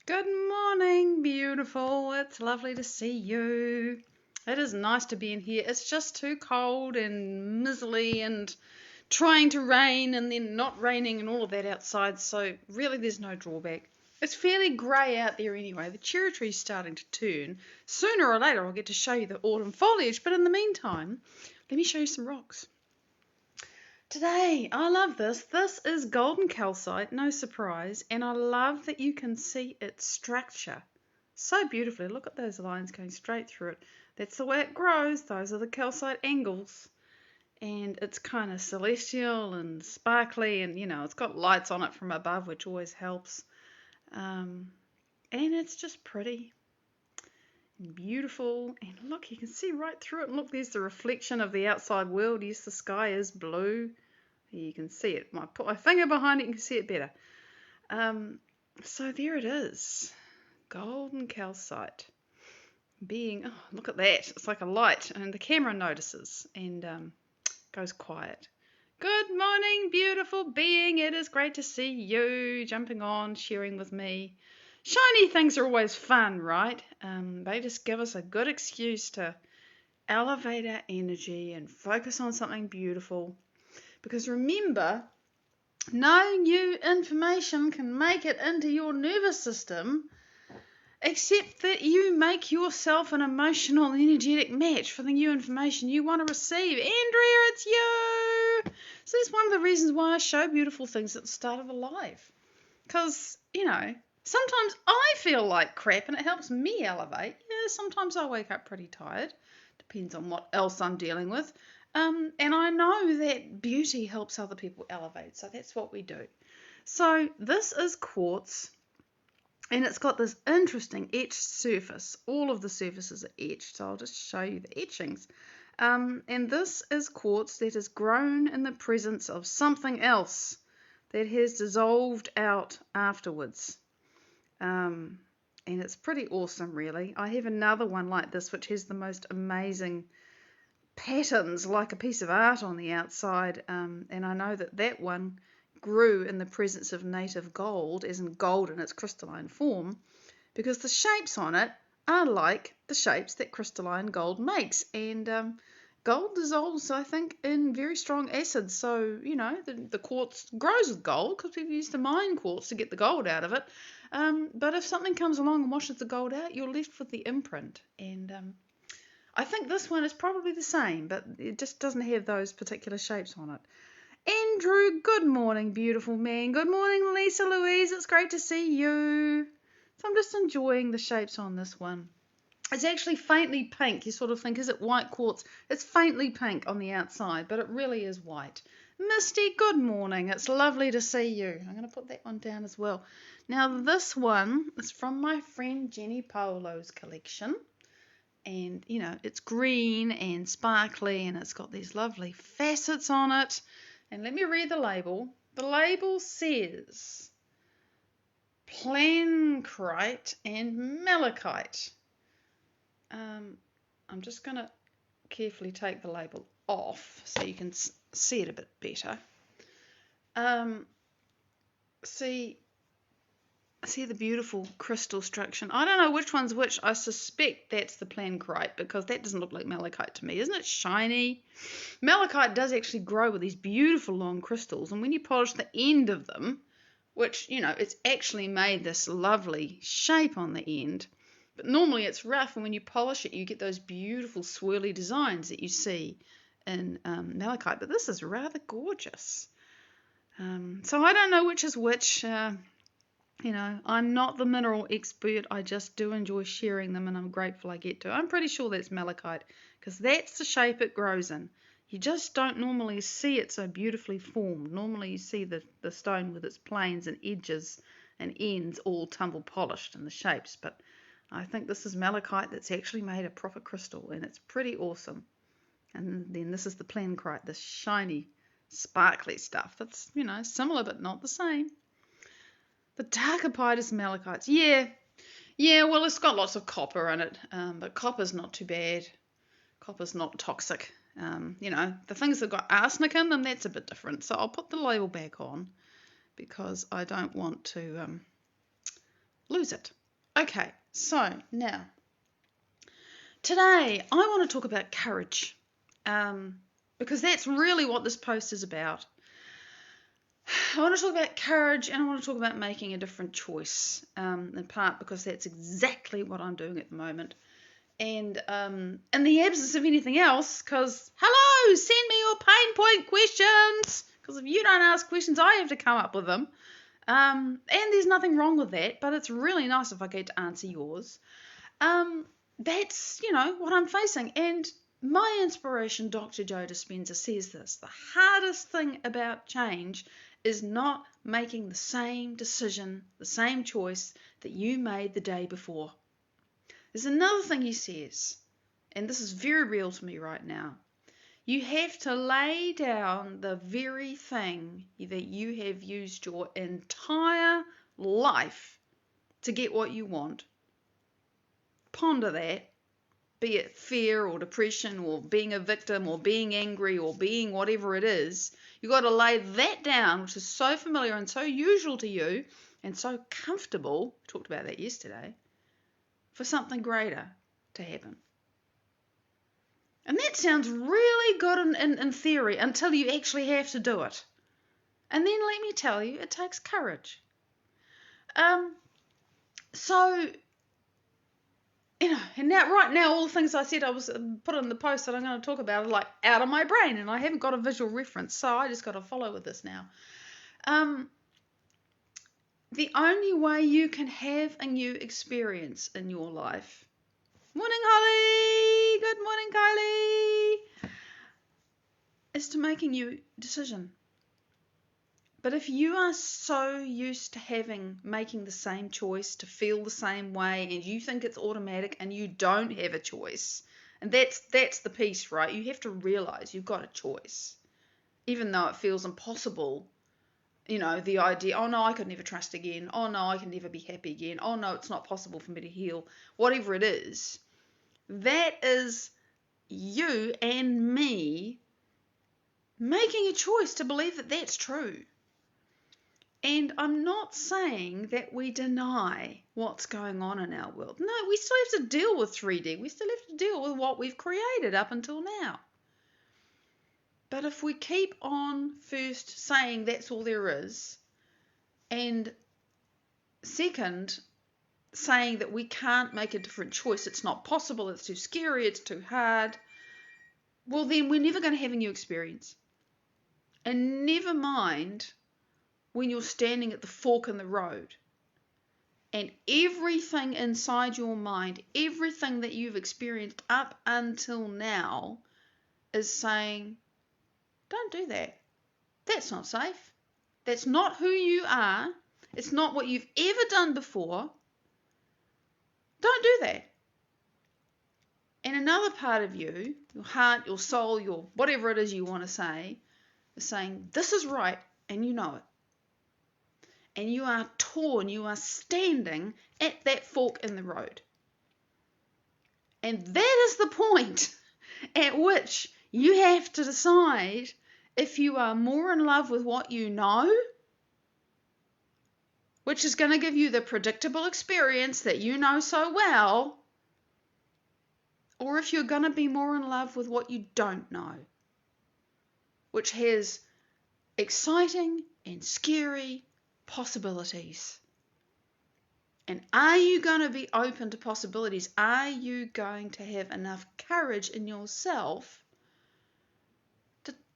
Good morning, beautiful. It's lovely to see you. It is nice to be in here. It's just too cold and miserly and trying to rain and then not raining and all of that outside, so really there's no drawback. It's fairly grey out there anyway. The cherry tree's starting to turn. Sooner or later I'll get to show you the autumn foliage, but in the meantime, let me show you some rocks. Today, I love this. This is golden calcite, no surprise, and I love that you can see its structure so beautifully. Look at those lines going straight through it. That's the way it grows. Those are the calcite angles, and it's kind of celestial and sparkly, and it's got lights on it from above, which always helps. And it's just pretty and beautiful, and look, you can see right through it. And look, there's the reflection of the outside world. Yes, the sky is blue. You can see it. I put my finger behind it, you can see it better. So there it is, golden calcite. Oh, look at that. It's like a light, and the camera notices and goes quiet. Good morning, beautiful being. It is great to see you jumping on, sharing with me. Shiny things are always fun, right? They just give us a good excuse to elevate our energy and focus on something beautiful. Because remember, no new information can make it into your nervous system except that you make yourself an emotional, energetic match for the new information you want to receive. Andrea, it's you! So that's one of the reasons why I show beautiful things at the start of a live. Because, sometimes I feel like crap and it helps me elevate. Yeah, sometimes I wake up pretty tired. Depends on what else I'm dealing with. And I know that beauty helps other people elevate. So that's what we do. So this is quartz. And it's got this interesting etched surface. All of the surfaces are etched, so I'll just show you the etchings. And this is quartz that has grown in the presence of something else that has dissolved out afterwards. And it's pretty awesome, really. I have another one like this, which has the most amazing patterns, like a piece of art on the outside. And I know that one grew in the presence of native gold, as in gold in its crystalline form, because the shapes on it are like the shapes that crystalline gold makes. And gold dissolves, I think, in very strong acids. So, the quartz grows with gold because we've used to mine quartz to get the gold out of it. But if something comes along and washes the gold out, you're left with the imprint. And I think this one is probably the same, but it just doesn't have those particular shapes on it. Andrew, good morning, beautiful man. Good morning, Lisa Louise. It's great to see you. So I'm just enjoying the shapes on this one. It's actually faintly pink. You sort of think, is it white quartz? It's faintly pink on the outside, but it really is white. Misty, good morning. It's lovely to see you. I'm going to put that one down as well. Now, this one is from my friend Jenny Polo's collection. And, it's green and sparkly, and it's got these lovely facets on it. And let me read the label. The label says plancrite and malachite. I'm just going to carefully take the label off so you can see it a bit better. See the beautiful crystal structure. I don't know which one's which. I suspect that's the plancrite because that doesn't look like malachite to me. Isn't it shiny? Malachite does actually grow with these beautiful long crystals, and when you polish the end of them, which, it's actually made this lovely shape on the end, but normally it's rough, and when you polish it, you get those beautiful swirly designs that you see in malachite, but this is rather gorgeous. So I don't know which is which. I'm not the mineral expert. I just do enjoy sharing them, and I'm grateful I get to. I'm pretty sure that's malachite because that's the shape it grows in. You just don't normally see it so beautifully formed. Normally you see the stone with its planes and edges and ends all tumble polished in the shapes, but I think this is malachite that's actually made a proper crystal, and it's pretty awesome. And then this is the plancrite, this shiny, sparkly stuff that's, similar but not the same. The darker Pytus malachites, yeah, well, it's got lots of copper in it, but copper's not too bad. Copper's not toxic. The things that got arsenic in them, that's a bit different. So I'll put the label back on because I don't want to lose use it. Okay, so now, today I want to talk about courage, because that's really what this post is about. I want to talk about courage, and I want to talk about making a different choice, in part because that's exactly what I'm doing at the moment. And in the absence of anything else, because, hello, send me your pain point questions, because if you don't ask questions, I have to come up with them. And there's nothing wrong with that, but it's really nice if I get to answer yours. That's, what I'm facing. And my inspiration, Dr. Joe Dispenza, says this: the hardest thing about change is not making the same decision, the same choice that you made the day before. There's another thing he says, and this is very real to me right now. You have to lay down the very thing that you have used your entire life to get what you want. Ponder that, be it fear or depression or being a victim or being angry or being whatever it is. You've got to lay that down, which is so familiar and so usual to you and so comfortable, we talked about that yesterday, for something greater to happen. And that sounds really good in theory until you actually have to do it. And then let me tell you, it takes courage. And right now all the things I said I was put in the post that I'm going to talk about are like out of my brain, and I haven't got a visual reference, so I just got to follow with this now. The only way you can have a new experience in your life. Morning, Holly! Good morning, Kylie! Is to make a new decision. But if you are so used to making the same choice, to feel the same way, and you think it's automatic and you don't have a choice, and that's the piece, right? You have to realize you've got a choice. Even though it feels impossible, the idea, oh no, I could never trust again. Oh no, I can never be happy again. Oh no, it's not possible for me to heal. Whatever it is, that is you and me making a choice to believe that that's true. And I'm not saying that we deny what's going on in our world. No, we still have to deal with 3D. We still have to deal with what we've created up until now. But if we keep on first saying that's all there is, and second, saying that we can't make a different choice, it's not possible, it's too scary, it's too hard, well then we're never going to have a new experience. And never mind when you're standing at the fork in the road and everything inside your mind, everything that you've experienced up until now is saying, don't do that. That's not safe. That's not who you are. It's not what you've ever done before. Don't do that. And another part of you, your heart, your soul, your whatever it is you want to say, is saying, this is right, and you know it. And you are torn, you are standing at that fork in the road. And that is the point at which you have to decide if you are more in love with what you know, which is going to give you the predictable experience that you know so well, or if you're going to be more in love with what you don't know, which has exciting and scary possibilities. And are you going to be open to possibilities? Are you going to have enough courage in yourself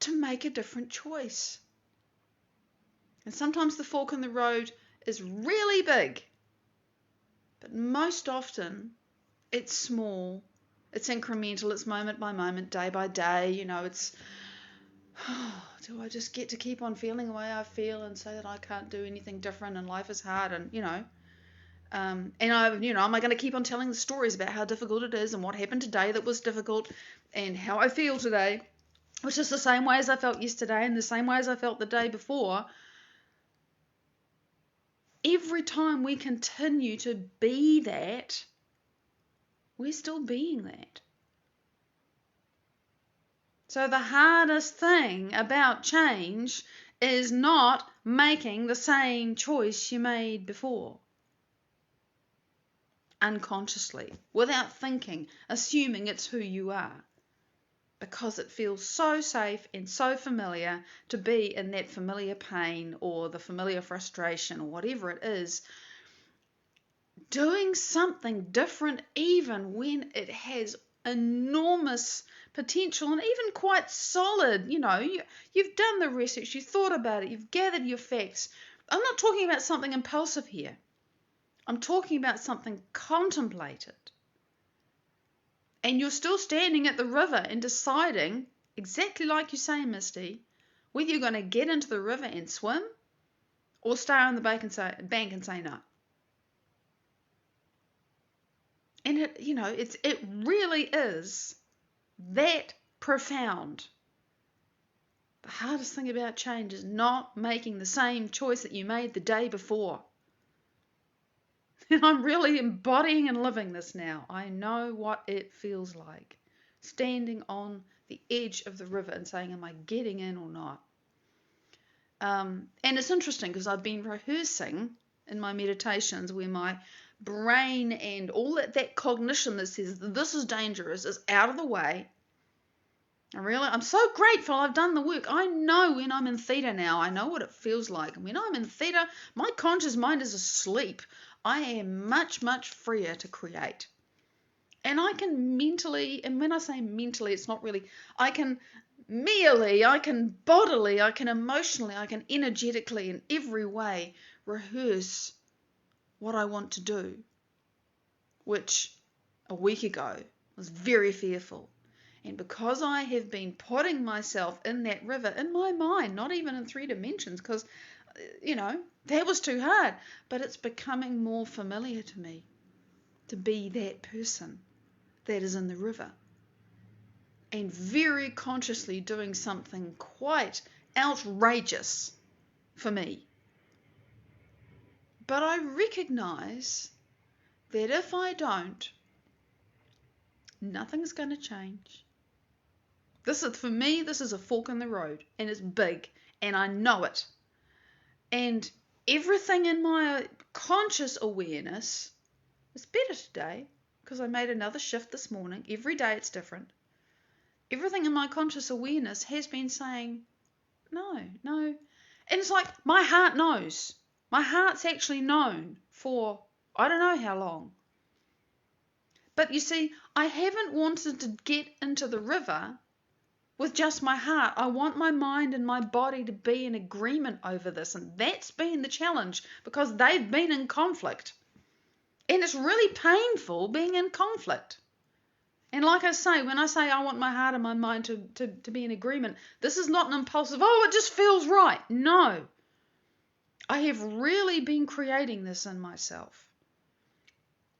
to make a different choice? And sometimes the fork in the road is really big, but most often it's small, it's incremental, it's moment by moment, day by day. It's, do I just get to keep on feeling the way I feel and say that I can't do anything different and life is hard, and am I going to keep on telling the stories about how difficult it is and what happened today that was difficult and how I feel today, which is the same way as I felt yesterday and the same way as I felt the day before. Every time we continue to be that, we're still being that. So the hardest thing about change is not making the same choice you made before. unconsciously, without thinking, assuming it's who you are, because it feels so safe and so familiar to be in that familiar pain or the familiar frustration or whatever it is. Doing something different, even when it has enormous potential and even quite solid, you've done the research, you've thought about it, you've gathered your facts. I'm not talking about something impulsive here. I'm talking about something contemplated. And you're still standing at the river and deciding, exactly like you say, Misty, whether you're going to get into the river and swim or stay on the bank and say no. And it really is that profound. The hardest thing about change is not making the same choice that you made the day before. And I'm really embodying and living this now. I know what it feels like, standing on the edge of the river and saying, am I getting in or not? And it's interesting because I've been rehearsing in my meditations where my brain and all that cognition that says this is dangerous is out of the way. I'm so grateful I've done the work. I know when I'm in theta now, I know what it feels like. And when I'm in theta, my conscious mind is asleep. I am much, much freer to create. And I can mentally, and when I say mentally, it's not really, I can merely, I can bodily, I can emotionally, I can energetically, in every way, rehearse what I want to do, which a week ago was very fearful. And because I have been putting myself in that river, in my mind, not even in 3 dimensions, because, that was too hard, but it's becoming more familiar to me to be that person that is in the river. And very consciously doing something quite outrageous for me. But I recognize that if I don't, nothing's going to change. For me, this is a fork in the road, and it's big, and I know it. And everything in my conscious awareness is better today, because I made another shift this morning. Every day it's different. Everything in my conscious awareness has been saying, no. And it's like my heart knows. My heart's actually known for I don't know how long. But you see, I haven't wanted to get into the river with just my heart. I want my mind and my body to be in agreement over this. And that's been the challenge because they've been in conflict. And it's really painful being in conflict. And like I say, when I say I want my heart and my mind to be in agreement, this is not an impulsive, it just feels right. No. I have really been creating this in myself.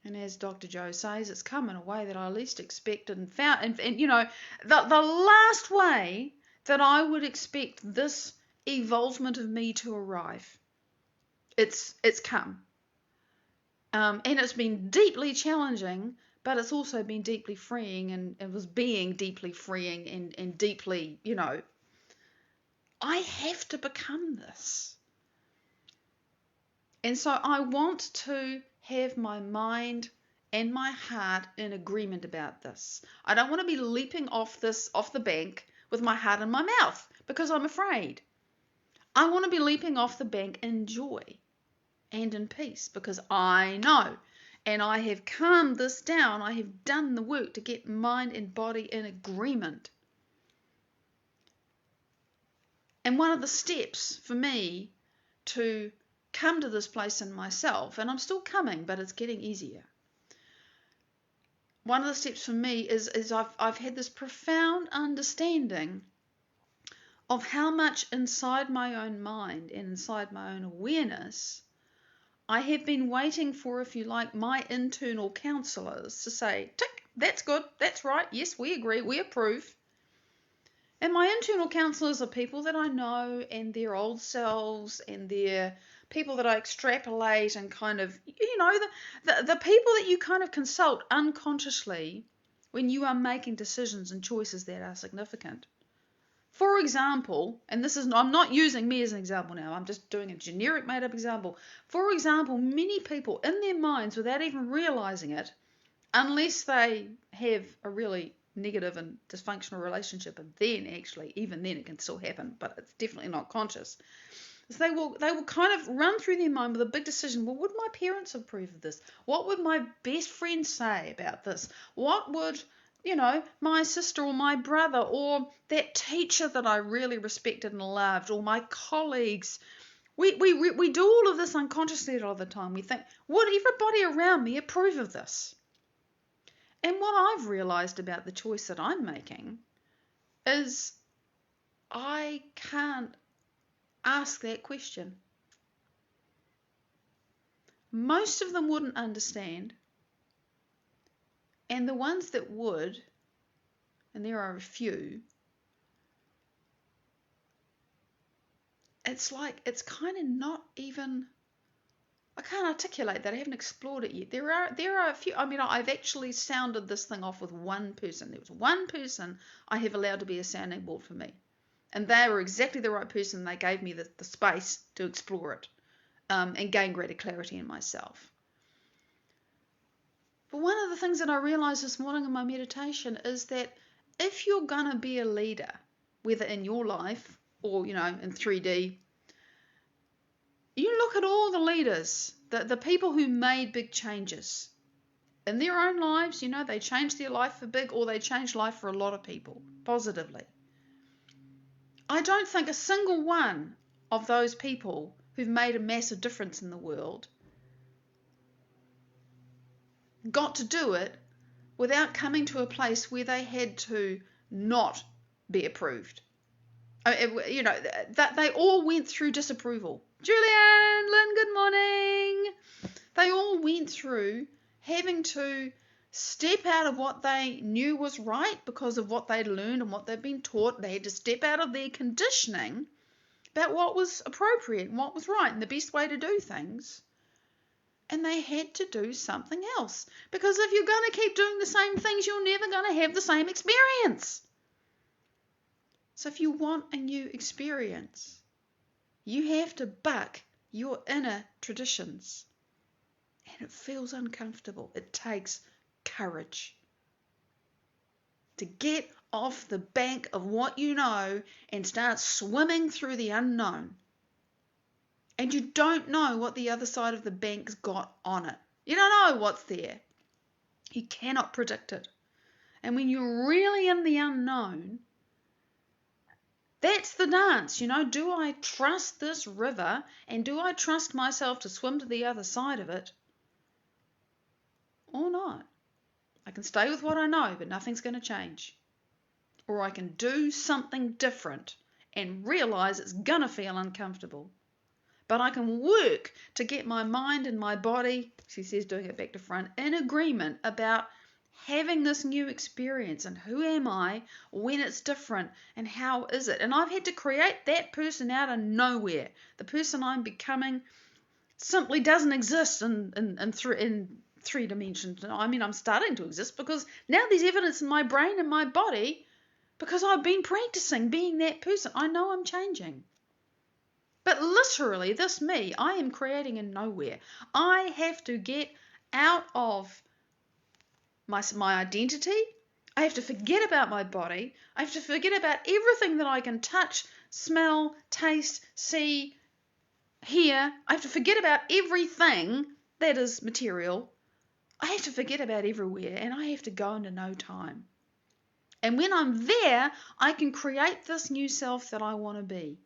And as Dr. Joe says, it's come in a way that I least expected and found. And the last way that I would expect this evolvement of me to arrive, it's come. And it's been deeply challenging, but it's also been deeply freeing, and it was being deeply freeing and deeply, I have to become this. And so I want to have my mind and my heart in agreement about this. I don't want to be leaping off the bank with my heart in my mouth because I'm afraid. I want to be leaping off the bank in joy and in peace because I know. And I have calmed this down. I have done the work to get mind and body in agreement. And one of the steps for me to come to this place in myself, and I'm still coming, but it's getting easier. One of the steps for me is I've had this profound understanding of how much inside my own mind and inside my own awareness I have been waiting for, if you like, my internal counselors to say, tick, that's good, that's right, yes, we agree, we approve. And my internal counselors are people that I know and their old selves and their people that I extrapolate and kind of, the people that you kind of consult unconsciously when you are making decisions and choices that are significant. For example, and I'm not using me as an example now, I'm just doing a generic made up example. For example, many people in their minds, without even realizing it, unless they have a really negative and dysfunctional relationship, and then actually, even then it can still happen, but it's definitely not conscious. So they will kind of run through their mind with a big decision. Well, would my parents approve of this? What would my best friend say about this? What would, my sister or my brother or that teacher that I really respected and loved, or my colleagues? We do all of this unconsciously all the time. We think, would everybody around me approve of this? And what I've realized about the choice that I'm making is I can't ask that question. Most of them wouldn't understand, and the ones that would, and there are a few, it's kind of not even, I can't articulate that. I haven't explored it yet. There are a few. I mean, I've actually sounded this thing off with one person. There was one person I have allowed to be a sounding board for me, and they were exactly the right person. They gave me the space to explore it and gain greater clarity in myself. But one of the things that I realized this morning in my meditation is that if you're going to be a leader, whether in your life or, in 3D, you look at all the leaders, the people who made big changes in their own lives. They changed their life for big, or they changed life for a lot of people positively. I don't think a single one of those people who've made a massive difference in the world got to do it without coming to a place where they had to not be approved. That they all went through disapproval. Julian, Lynn, good morning. They all went through having to step out of what they knew was right because of what they'd learned and what they'd been taught. They had to step out of their conditioning about what was appropriate and what was right and the best way to do things. And they had to do something else. Because if you're going to keep doing the same things, you're never going to have the same experience. So if you want a new experience, you have to buck your inner traditions. And it feels uncomfortable. It takes courage to get off the bank of what you know and start swimming through the unknown. And you don't know what the other side of the bank's got on it. You don't know what's there. You cannot predict it. And when you're really in the unknown, that's the dance. Do I trust this river, and do I trust myself to swim to the other side of it or not? I can stay with what I know, but nothing's going to change. Or I can do something different and realize it's going to feel uncomfortable. But I can work to get my mind and my body, she says, doing it back to front, in agreement about having this new experience and who am I when it's different and how is it. And I've had to create that person out of nowhere. The person I'm becoming simply doesn't exist in three dimensions. I mean, I'm starting to exist because now there's evidence in my brain and my body because I've been practicing being that person. I know I'm changing. But literally, this me, I am creating in nowhere. I have to get out of my identity. I have to forget about my body. I have to forget about everything that I can touch, smell, taste, see, hear. I have to forget about everything that is material. I have to forget about everywhere, and I have to go into no time. And when I'm there, I can create this new self that I want to be.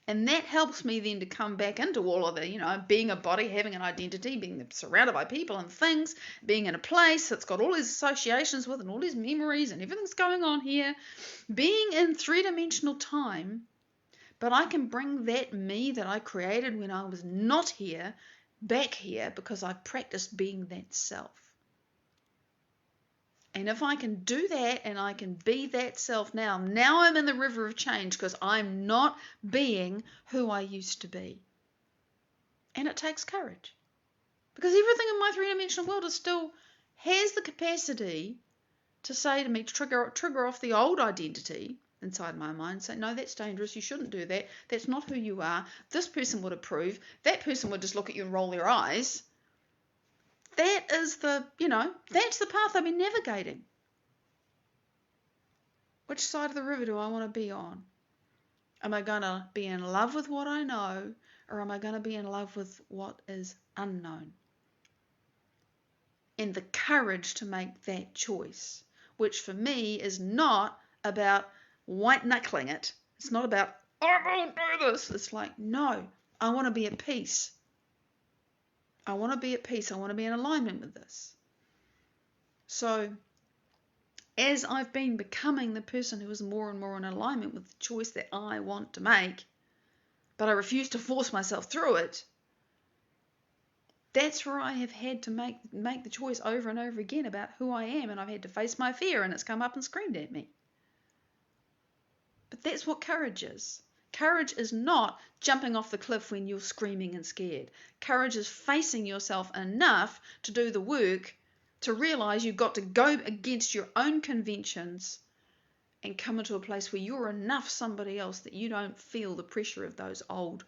And that helps me then to come back into all of the, being a body, having an identity, being surrounded by people and things, being in a place that's got all these associations with and all these memories and everything's going on here, being in three-dimensional time. But I can bring that me that I created when I was not here back here because I practiced being that self. And if I can do that and I can be that self now I'm in the river of change because I'm not being who I used to be. And it takes courage. Because everything in my three-dimensional world still has the capacity to say to me, to trigger off the old identity inside my mind, say, no, that's dangerous, you shouldn't do that, that's not who you are, this person would approve, that person would just look at you and roll their eyes. That is that's the path I've been navigating. Which side of the river do I want to be on? Am I going to be in love with what I know, or am I going to be in love with what is unknown? And the courage to make that choice, which for me is not about white knuckling it. It's not about, I won't do this. It's like, no, I want to be at peace. I want to be at peace. I want to be in alignment with this. So as I've been becoming the person who is more and more in alignment with the choice that I want to make, but I refuse to force myself through it, that's where I have had to make the choice over and over again about who I am, and I've had to face my fear, and it's come up and screamed at me. But that's what courage is. Courage is not jumping off the cliff when you're screaming and scared. Courage is facing yourself enough to do the work to realize you've got to go against your own conventions and come into a place where you're enough somebody else that you don't feel the pressure of those old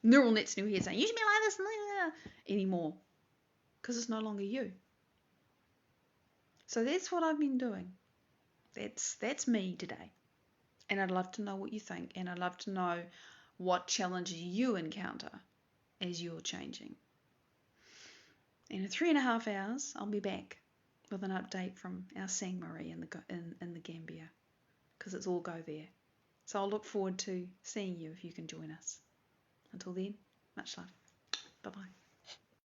neural nets in your head saying, you should be like this anymore, because it's no longer you. So that's what I've been doing. That's me today. And I'd love to know what you think, and I'd love to know what challenges you encounter as you're changing. In 3.5 hours, I'll be back with an update from our Sang Marie in the Gambia, because it's all go there. So I'll look forward to seeing you if you can join us. Until then, much love. Bye-bye.